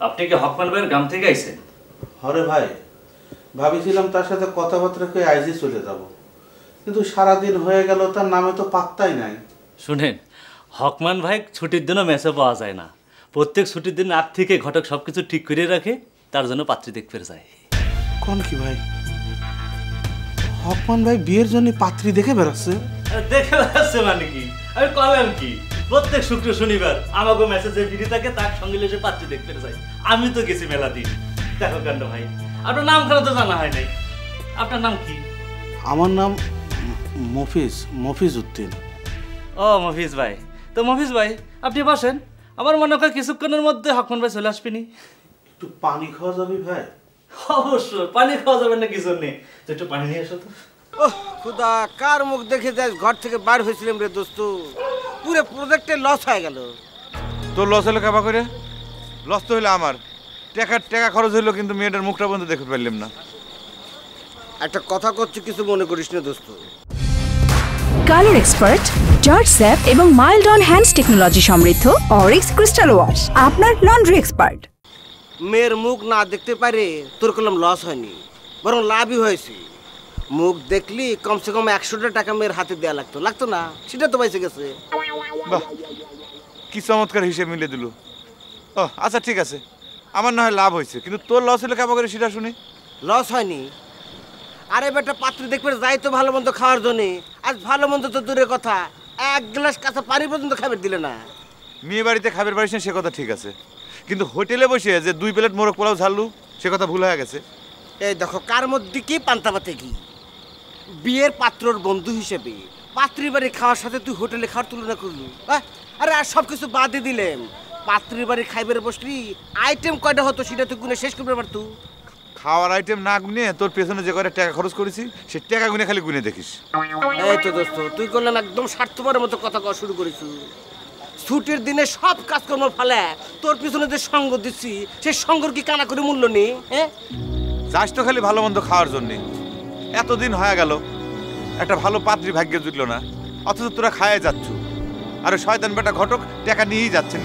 আপনি কি হকমান ভাইয়ের গ্রাম থেকে আইছেন? হরে ভাই, ভাবিছিলাম তার সাথে কথাবার্তা কয়ে আইজি চলে যাব, কিন্তু সারাদিন হয়ে গেল তার নামে তো পাত্তাই নাই। শুনেন, হকমান ভাই ছুটির দিনও মেসে পাওয়া যায় না। প্রত্যেক ছুটির দিন রাত থেকে ঘটক সব কিছু ঠিক করে রাখে, তার জন্য পাত্রী দেখতে যায়। কোন কি ভাই, হকমান ভাই বিয়ের জন্য পাত্রী দেখে বেড়াচ্ছে? দেখে বেড়াচ্ছে মানে কি? আমি কলাম কি, প্রত্যেক শুক্র শনিবার আমাকে মেসেজে বিড়ি থাকে, তার সঙ্গে এসে পাত্রী দেখতে যাই। আমি তো গেছি মেলা দিন। দেখো কাণ্ড ভাই, আপনার নাম খানা তো জানা হয় নাই। আপনার নাম কি? আমার নাম মফিজ উদ্দিন। ও মফিজ ভাই, তো মফিজ ভাই আপনি বসেন। আমার মনে হয় কিছুক্ষণের মধ্যে হকমান ভাই চলে আসবেনি। একটু পানি খাওয়া যাবে ভাই? অবশ্যই পানি খাওয়া যাবে না, কিছু নেই তো, একটু পানি নিয়ে এসো তো। ওহ খুদা, কার মুখ দেখে যাই ঘর থেকে বার হয়েছিলাম রে দোস্ত, পুরো প্রজেক্টে লস হয়ে গেল। তোর লস হলো কাবা করে? লস তো হইলো আমার, টাকা খরচ হইলো, কিন্তু মেয়েটার মুখটা পর্যন্ত দেখতে পারলাম না। একটা কথা করছি, কিছু মনে করিস না দোস্ত। কালার এক্সপার্ট, জর্জ স্যাপ এবং মাইল্ড অন হ্যান্ডস টেকনোলজি সমৃদ্ধ অরিক্স ক্রিস্টাল ওয়াশ আপনার লন্ড্রি এক্সপার্ট। মেয়ের মুখ না দেখতে পারে তোর কলম লস হয়নি, বরং লাভই হয়েছে। মুখ দেখলি কমসে কম 100টা টাকা মেয়ের হাতে দেওয়া লাগতো না? সেটা তো পাইছে গেছে। বাহ, কি চমৎকার হিসেব মিলে দিল। ও আচ্ছা ঠিক আছে, আমার না হয় লাভ হয়েছে, কিন্তু তোর লস হলো কাবা করে সেটা শুনি। লস হয়নি? আরে বেটা, পাত্রী দেখবে যাই তো ভালো মন্দ খাওয়ার জন্যে, আজ ভালো মন্দ তো দূরের কথা, 1 গ্লাস কাঁচা পানি পর্যন্ত খাবার দিলে না। মেয়ে বাড়িতে খাবার পারিস না সে কথা ঠিক আছে, কিন্তু হোটেলে বসে যে 2 প্লেট মোরগ পোলাও ঝাড়লু সে কথা ভুল হয়ে গেছে। এই দেখো, কার মধ্যে কি পান্তাপাতে কি। বিয়ের পাত্রর বন্ধু হিসেবে পাত্রীর বাড়ি খাওয়ার সাথে তুই হোটেলে খাওয়ার তুলনা করলু? আরে আর সব কিছু বাদে দিলেম, পাত্রীর বাড়ি খাইবার বসলি আইটেম কয়টা হতো সেটা তুই গুনে শেষ করতে পারতু। খাওয়ার আইটেম না গুনে তোর পেছনে যে কয়টা টাকা খরচ করেছি সে টাকা গুনে খালি গুনে দেখিস। এই তো দোস্ত, তুই করলাম একদম স্বার্থপরের মতো কথা কওয়া শুরু করেছিস। ছুটির দিনে সব কাজকর্ম ফেলে তোর পিছনে যে সঙ্গ দিচ্ছি সে সঙ্গর কি কানা করে মূল্য নেই? হ্যাঁ, যাস তো খালি ভালো মন্দ খাওয়ার জন্যে। এতদিন হয়ে গেল একটা ভালো পাত্রী ভাগ্যে জুটল না, অথচ তোরা খায় যাচ্ছ। আর শয়তান বেটা ঘটক টাকা নিয়েই যাচ্ছে।